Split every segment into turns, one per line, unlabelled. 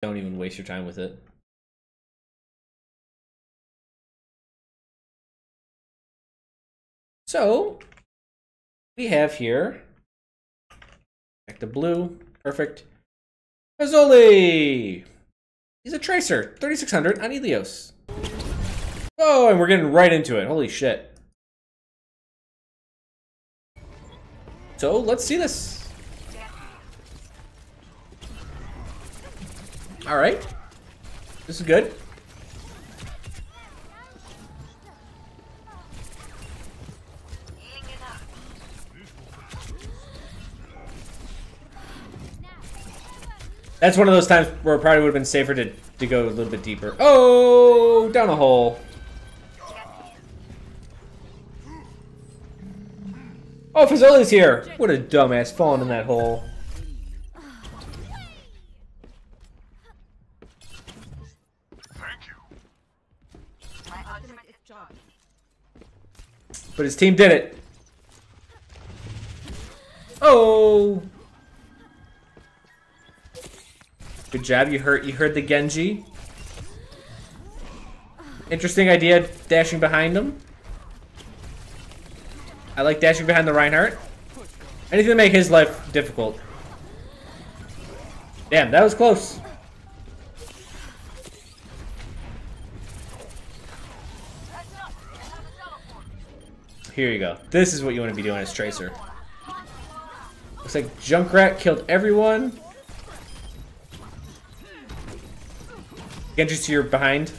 Don't even waste your time with it. So we have here back to blue. Perfect. Fazoli! He's a tracer. 3600 on Elios. Oh, and we're getting right into it. Holy shit. So let's see this. Alright. This is good. That's one of those times where it probably would have been safer to go a little bit deeper. Oh, down a hole. Oh, Fazoli's here. What a dumbass falling in that hole. But his team did it. Oh. Good job. You heard the Genji. Interesting idea, dashing behind him. I like dashing behind the Reinhardt. Anything to make his life difficult. Damn, that was close. Here you go. This is what you want to be doing as Tracer. Looks like Junkrat killed everyone. Genji's to your behind.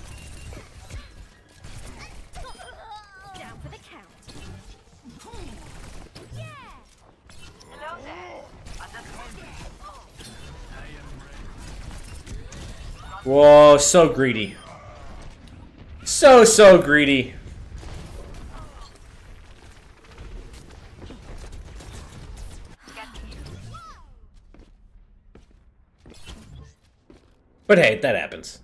Whoa, so greedy. So greedy. But hey, that happens.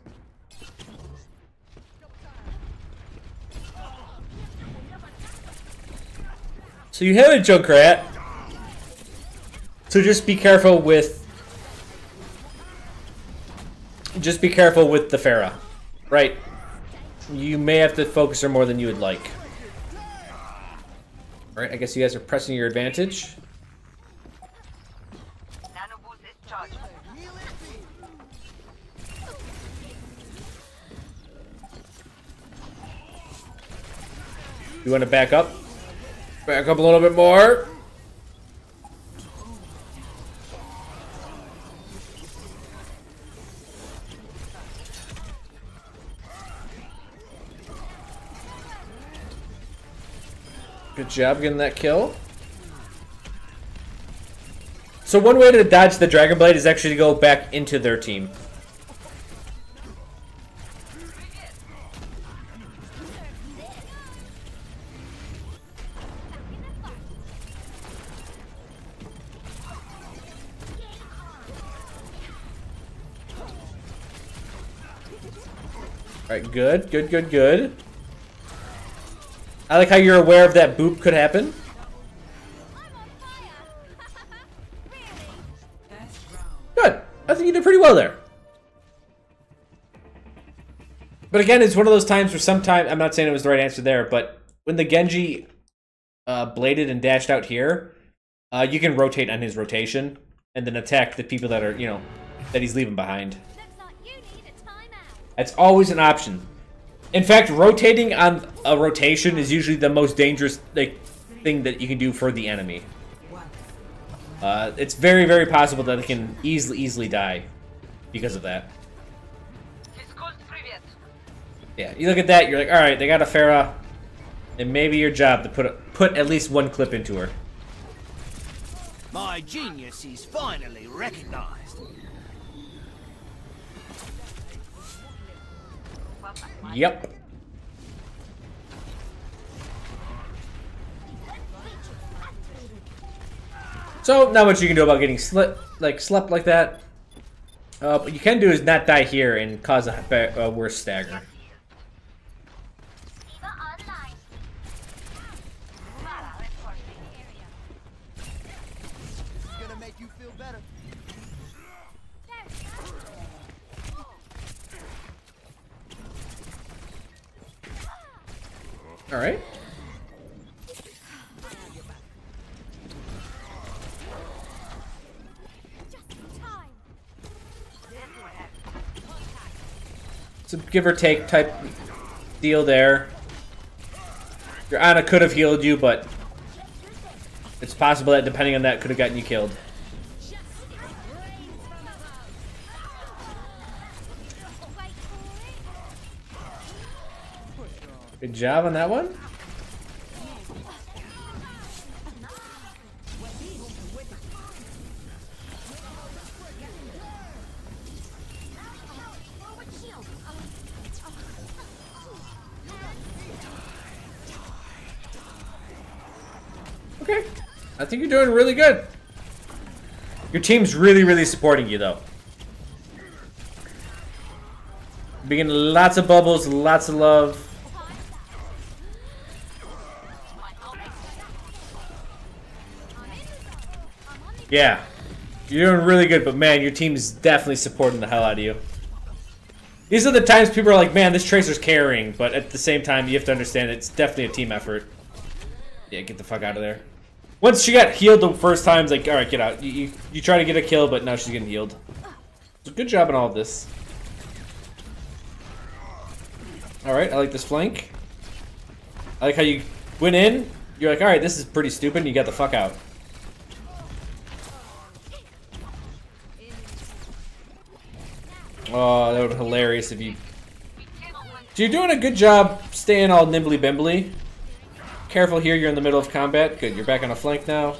So you have a Junkrat. So just be careful with the Pharah. Right. You may have to focus her more than you would like. Alright, I guess you guys are pressing your advantage. You want to back up? Back up a little bit more. Good job getting that kill. So one way to dodge the Dragon Blade is actually to go back into their team. Alright, good. I like how you're aware of that boop could happen. Good. I think you did pretty well there. But again, it's one of those times where sometimes, I'm not saying it was the right answer there, but when the Genji bladed and dashed out here, you can rotate on his rotation and then attack the people that are, you know, that he's leaving behind. That's always an option. In fact, rotating on a rotation is usually the most dangerous thing that you can do for the enemy. It's very possible that they can easily die because of that. Yeah, you look at that, you're like, all right, they got a Pharah. It may be your job to put at least one clip into her.
My genius is finally recognized.
Yep. So, not much you can do about getting slept like that. What you can do is not die here and cause a worse stagger. Alright. It's a give or take type deal there. Your Ana could have healed you, but it's possible that depending on that could have gotten you killed. Good job on that one. Okay, I think you're doing really good. Your team's really supporting you, though. You're getting lots of bubbles, lots of love. Yeah, you're doing really good, but man, your team is definitely supporting the hell out of you. These are the times people are like, man, this Tracer's carrying, but at the same time, you have to understand it's definitely a team effort. Yeah, get the fuck out of there. Once she got healed the first time, it's like, alright, get out. You try to get a kill, but now she's getting healed. So good job on all of this. Alright, I like this flank. I like how you went in, you're like, alright, this is pretty stupid, and you got the fuck out. Oh, that would be hilarious if you... So you're doing a good job staying all nimbly bimbly. Careful here, you're in the middle of combat. Good, you're back on a flank now.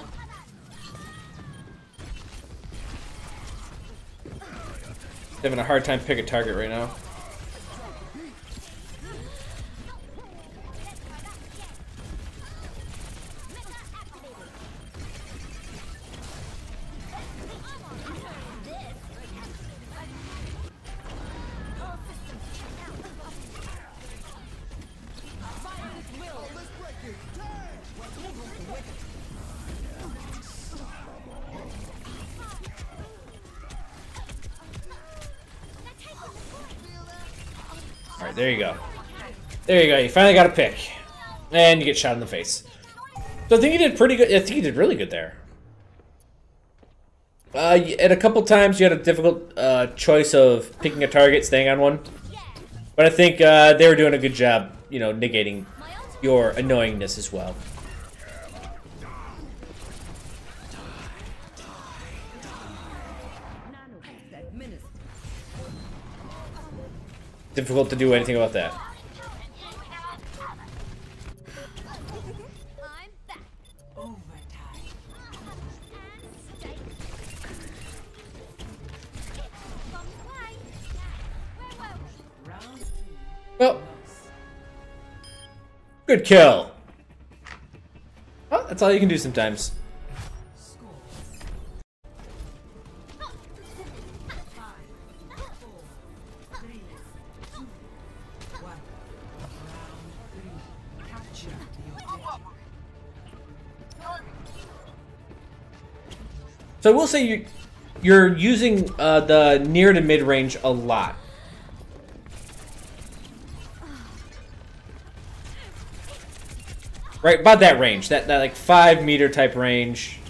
Having a hard time picking a target right now. Alright, there you go. There you go, you finally got a pick. And you get shot in the face. So I think you did pretty good. I think you did really good there. At a couple times you had a difficult choice of picking a target, staying on one. But I think they were doing a good job, you know, negating your annoyingness as well. Difficult to do anything about that. Well, good kill. Well, that's all you can do sometimes. So I will say you're using the near to mid range a lot. Right, about that range, that like 5 meter type range.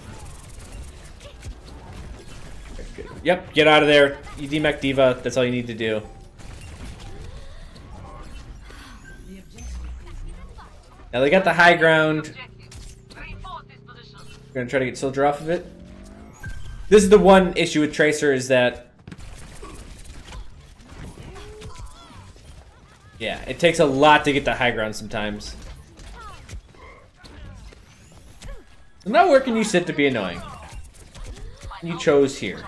Yep, get out of there. You demech Diva, that's all you need to do. Now they got the high ground. We're gonna try to get Soldier off of it. This is the one issue with Tracer is that, yeah, it takes a lot to get the high ground sometimes. I'm not working you sit to be annoying. You chose here.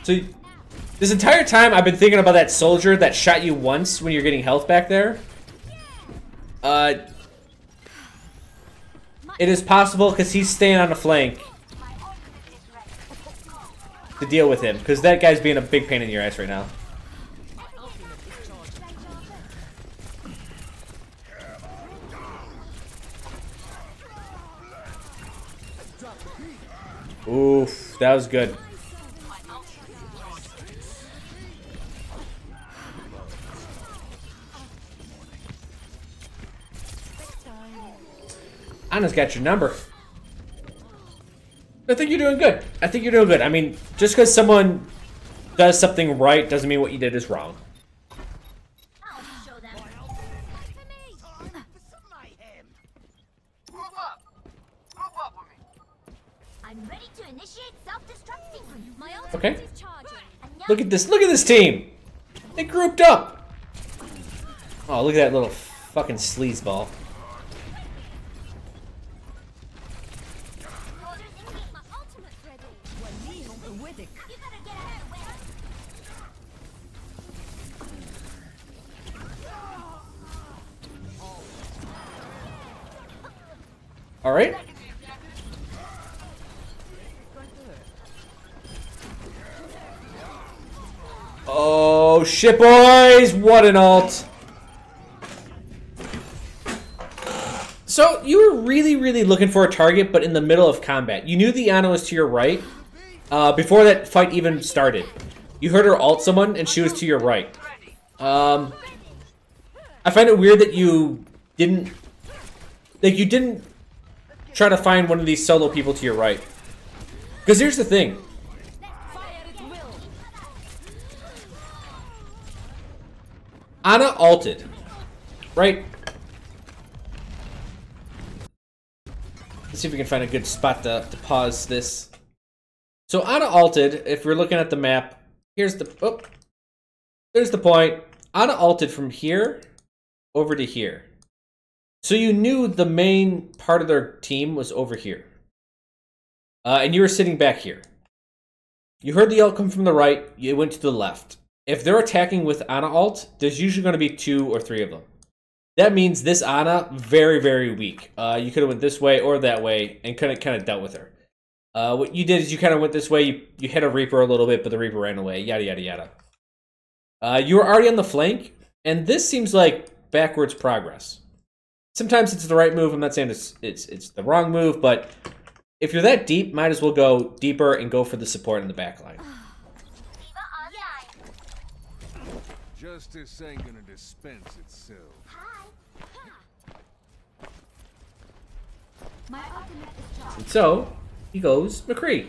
So this entire time I've been thinking about that soldier that shot you once when you're getting health back there. It is possible because he's staying on the flank to deal with him, because that guy's being a big pain in your ass right now. Oof, that was good. Anna's got your number. I think you're doing good. I think you're doing good. I mean, just because someone does something right doesn't mean what you did is wrong. Okay. Look at this. Look at this team. They grouped up. Oh, look at that little fucking sleazeball. All right. Oh shit, boys! What an ult! So you were really looking for a target, but in the middle of combat. You knew the Ana was to your right before that fight even started. You heard her ult someone, and she was to your right. I find it weird that you didn't try to find one of these solo people to your right. Because here's the thing. Ana ulted, right? Let's see if we can find a good spot to pause this. So Ana ulted, if we're looking at the map, here's the, there's the point. Ana ulted from here over to here. So you knew the main part of their team was over here. And you were sitting back here. You heard the ult come from the right, you went to the left. If they're attacking with Ana ult, there's usually going to be 2 or 3 of them. That means this Ana, very weak. You could have went this way or that way and kind of dealt with her. What you did is you kind of went this way, you hit a Reaper a little bit, but the Reaper ran away, yada yada. You were already on the flank, and this seems like backwards progress. Sometimes it's the right move, I'm not saying it's the wrong move, but if you're that deep, might as well go deeper and go for the support in the back line.
Justice ain't gonna dispense itself.
And so, he goes McCree.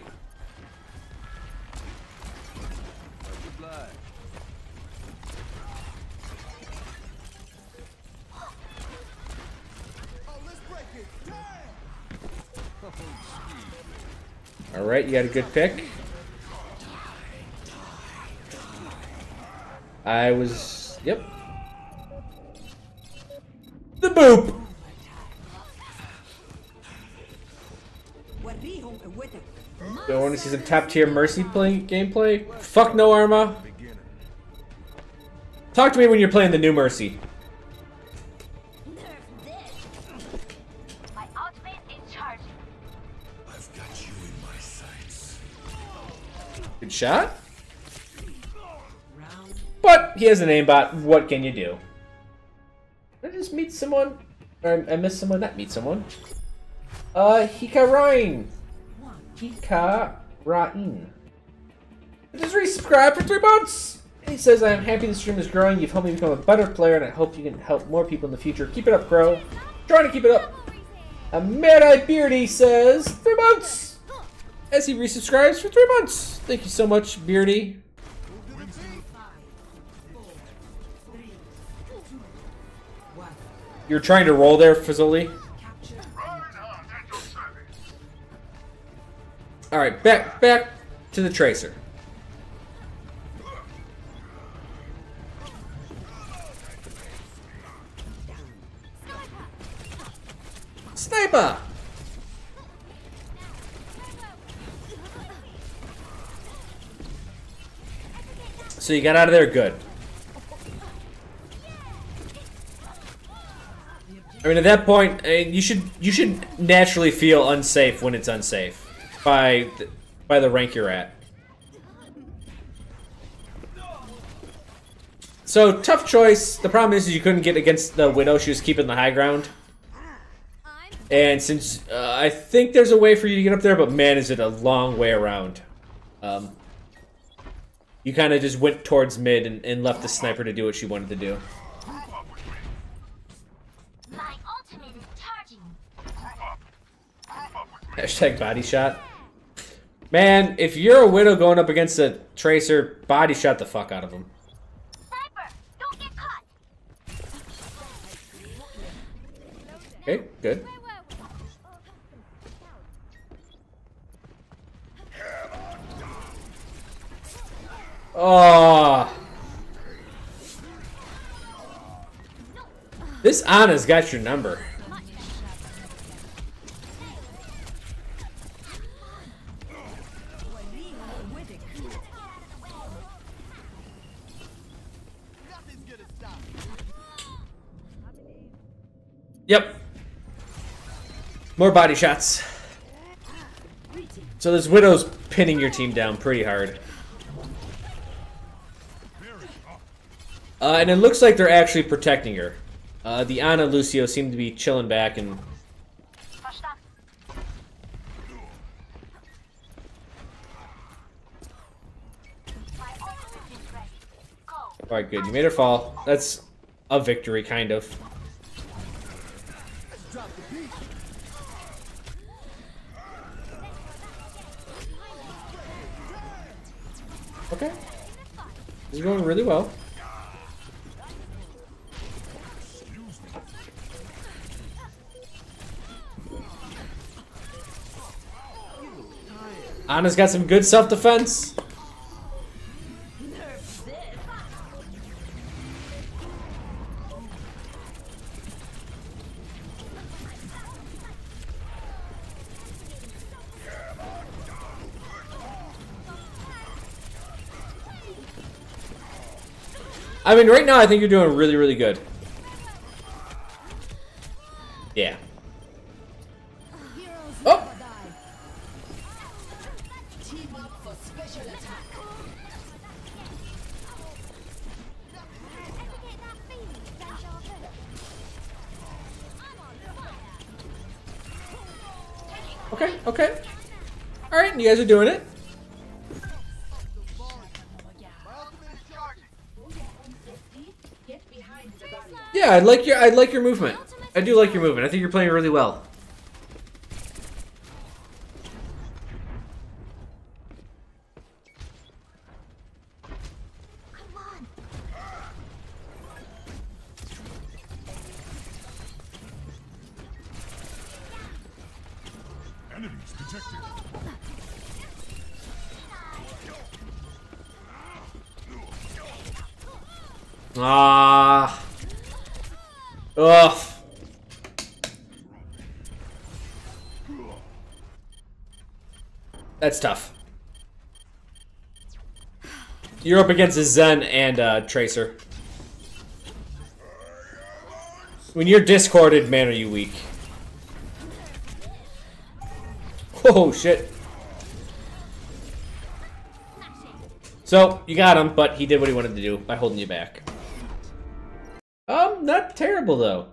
Alright, you got a good pick. Yep. The boop! Don't want to see some top tier Mercy gameplay? Fuck no, Arma. Talk to me when you're playing the new Mercy.
My ultimate is charging.
I've got you in my sights.
Good shot. But he has an aimbot. What can you do? Did I just meet someone? Or I missed someone? Not meet someone. Hikarain. Hikarain. Just resubscribed for 3 months. He says, I am happy the stream is growing. You've helped me become a better player, and I hope you can help more people in the future. Keep it up, Chro. Trying to keep it up. A Mad-Eye Beardy says, 3 months. As he resubscribes for 3 months. Thank you so much, Beardy. You're trying to roll there, Fazoli? Alright, back to the Tracer. Sniper! So you got out of there good. I mean, at that point, you should naturally feel unsafe when it's unsafe by the rank you're at. So tough choice. The problem is you couldn't get against the Widow. She was keeping the high ground. And since I think there's a way for you to get up there, but man, is it a long way around. You kind of just went towards mid and left the sniper to do what she wanted to do.
My ultimate is charging.
Hashtag body shot. Man, if you're a Widow going up against a Tracer, body shot the fuck out of him.
Sniper, don't get caught.
Okay, good. Oh. This Ana's got your number. Yep. More body shots. So this Widow's pinning your team down pretty hard. And it looks like they're actually protecting her. The Ana Lucio seem to be chilling back and... Alright, good. You made her fall. That's a victory, kind of. Okay. This is going really well. Ana's got some good self-defense. I mean, right now I think you're doing really, really good. Yeah. Oh! Okay, okay. Alright, you guys are doing it. Yeah, I like your movement. I do like your movement. I think you're playing really well.
Come on.
Enemies detected.
Ah. Ugh. That's tough. You're up against a Zen and Tracer. When you're discorded, man, are you weak? Oh shit. So, you got him, but he did what he wanted to do by holding you back. Not terrible though.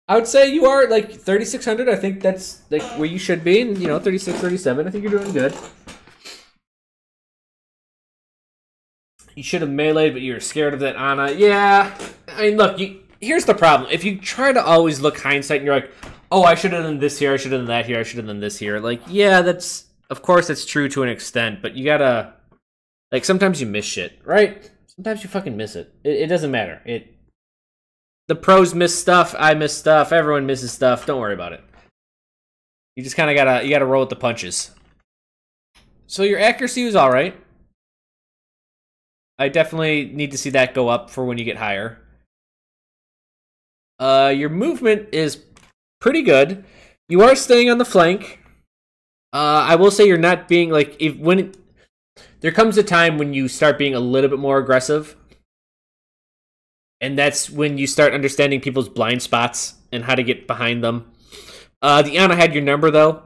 I would say you are like 3,600. I think that's like where you should be, and you know, 36, 37. I think you're doing good. You should have meleeed, but you were scared of that Ana. Yeah. I mean, look, here's the problem. If you try to always look hindsight and you're like, oh, I should have done this here, I should have done that here, I should have done this here. Like, yeah, of course that's true to an extent, but you gotta, like, sometimes you miss shit, right? Sometimes you fucking miss it. It doesn't matter. The pros miss stuff, I miss stuff, everyone misses stuff. Don't worry about it. You just kind of gotta roll with the punches. So your accuracy was all right. I definitely need to see that go up for when you get higher. Your movement is pretty good. You are staying on the flank. I will say you're not being like there comes a time when you start being a little bit more aggressive. And that's when you start understanding people's blind spots and how to get behind them. The Ana had your number, though.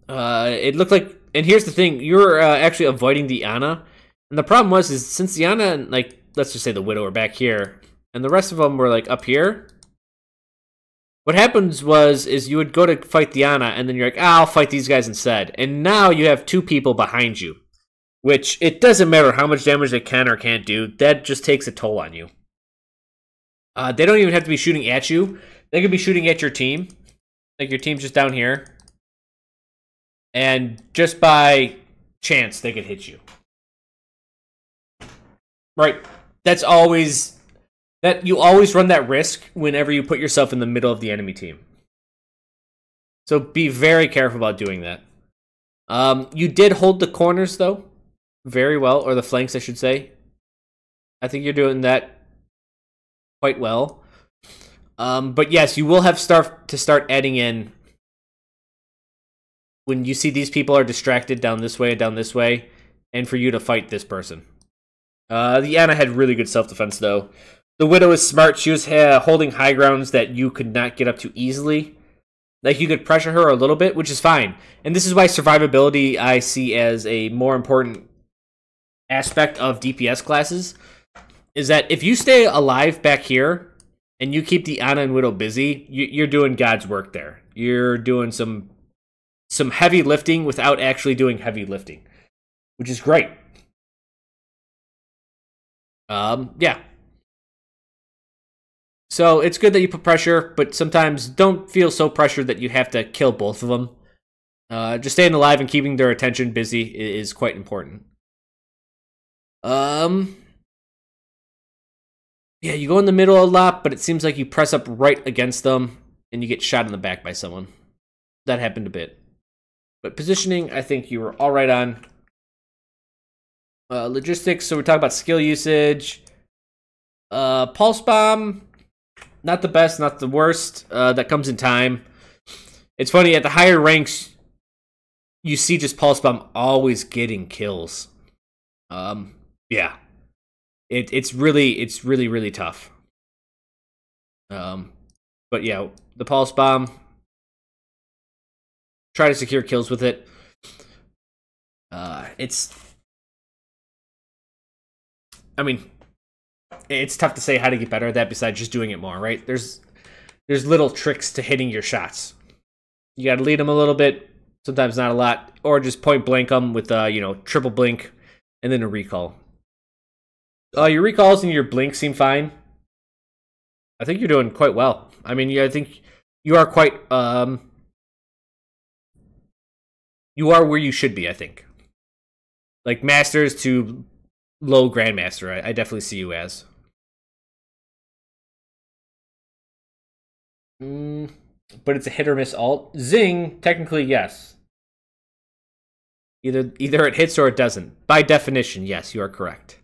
It looked like... And here's the thing. You're actually avoiding the Ana. And the problem is since the Ana, like, let's just say the Widow are back here, and the rest of them were, like, up here, What happens is you would go to fight the Ana, and then you're like, I'll fight these guys instead. And now you have 2 people behind you, which it doesn't matter how much damage they can or can't do. That just takes a toll on you. They don't even have to be shooting at you. They could be shooting at your team. Like your team's just down here. And just by chance, they could hit you. Right. That's always... you always run that risk whenever you put yourself in the middle of the enemy team. So be very careful about doing that. You did hold the corners, though, very well. Or the flanks, I should say. I think you're doing that quite well. But yes, you will have to start adding in when you see these people are distracted down this way and down this way, and for you to fight this person. The Ana had really good self-defense, though. The Widow is smart. She was holding high grounds that you could not get up to easily. Like, you could pressure her a little bit, which is fine. And this is why survivability I see as a more important aspect of DPS classes. Is that if you stay alive back here, and you keep the Ana and Widow busy, you're doing God's work there. You're doing some heavy lifting without actually doing heavy lifting, which is great. Yeah. So it's good that you put pressure, but sometimes don't feel so pressured that you have to kill both of them. Just staying alive and keeping their attention busy is quite important. Yeah, you go in the middle a lot, but it seems like you press up right against them and you get shot in the back by someone. That happened a bit. But positioning, I think you were all right on. Logistics, so we're talking about skill usage. Pulse Bomb, not the best, not the worst. That comes in time. It's funny, at the higher ranks, you see just Pulse Bomb always getting kills. Yeah. It's really tough. But yeah, the Pulse Bomb. Try to secure kills with it. I mean, it's tough to say how to get better at that besides just doing it more, right? There's little tricks to hitting your shots. You got to lead them a little bit, sometimes not a lot, or just point blank them with triple blink and then a recall. Your recalls and your blinks seem fine. I think you're doing quite well. I mean, I think you are quite you are where you should be, I think. Like Masters to low Grandmaster, I definitely see you as. But it's a hit or miss alt. Zing, technically, yes. Either it hits or it doesn't. By definition, yes, you are correct.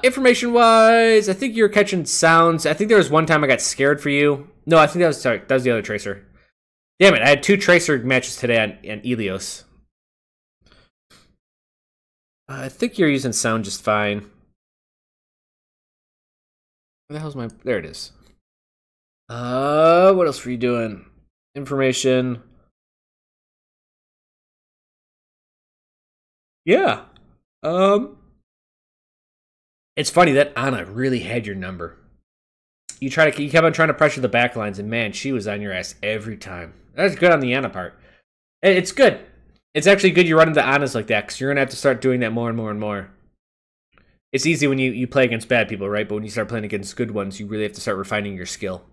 Information-wise, I think you're catching sounds. I think there was one time I got scared for you. No, I think that was the other Tracer. Damn it, I had 2 Tracer matches today on Elios. I think you're using sound just fine. Where the hell's my... There it is. What else were you doing? Information. Yeah. It's funny that Ana really had your number. You kept on trying to pressure the back lines, and man, she was on your ass every time. That's good on the Ana part. It's good. It's actually good you run into Anas like that, because you're going to have to start doing that more and more and more. It's easy when you play against bad people, right? But when you start playing against good ones, you really have to start refining your skill.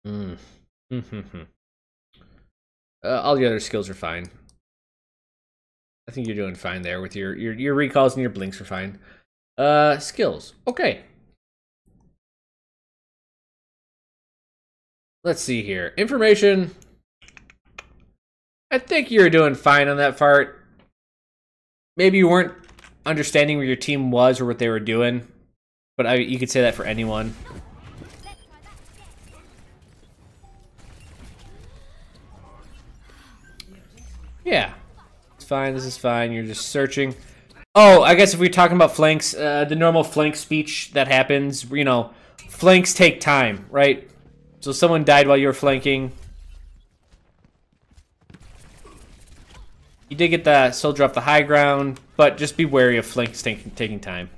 All the other skills are fine. I think you're doing fine there with your recalls and your blinks are fine. Skills. Okay. Let's see here. Information. I think you're doing fine on that part. Maybe you weren't understanding where your team was or what they were doing, but you could say that for anyone. Yeah. It's fine. This is fine. You're just searching. Oh, I guess if we're talking about flanks, the normal flank speech that happens, flanks take time, right? So someone died while you were flanking. You did get the soldier off the high ground, but just be wary of flanks taking time.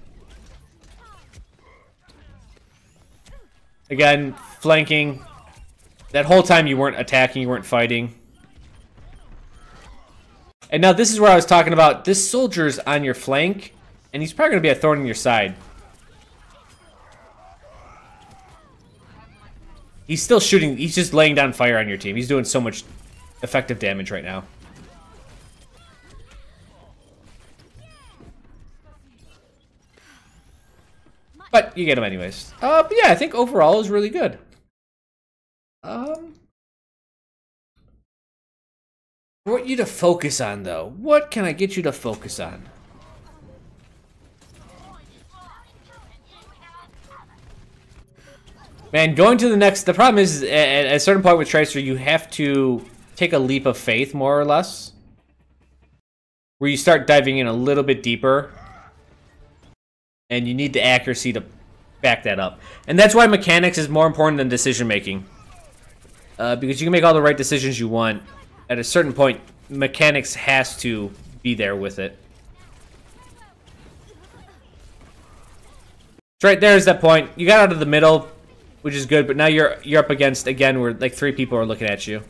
Again, flanking. That whole time you weren't attacking, you weren't fighting. And now this is where I was talking about. This soldier's on your flank, and he's probably going to be a thorn in your side. He's still shooting. He's just laying down fire on your team. He's doing so much effective damage right now. But you get him anyways. But yeah, I think overall is really good. I want you to focus on, though. What can I get you to focus on? Man, going to the next... The problem is, at a certain point with Tracer, you have to take a leap of faith, more or less. Where you start diving in a little bit deeper. And you need the accuracy to back that up. And that's why mechanics is more important than decision-making. Because you can make all the right decisions you want. At a certain point, mechanics has to be there with it. So right there's that point. You got out of the middle, which is good, but now you're up against, again, where like 3 people are looking at you.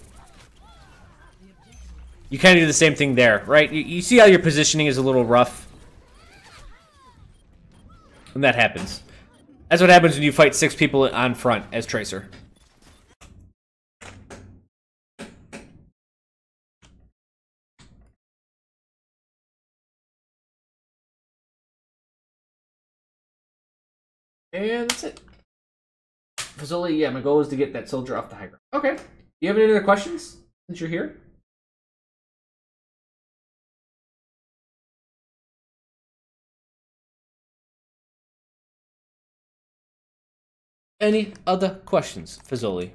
You kind of do the same thing there, right? You see how your positioning is a little rough? And that happens. That's what happens when you fight 6 people on front as Tracer. And that's it. Fazoli, yeah, my goal is to get that soldier off the high ground. Okay. You have any other questions since you're here? Any other questions, Fazoli?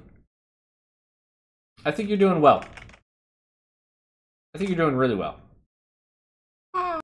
I think you're doing well. I think you're doing really well.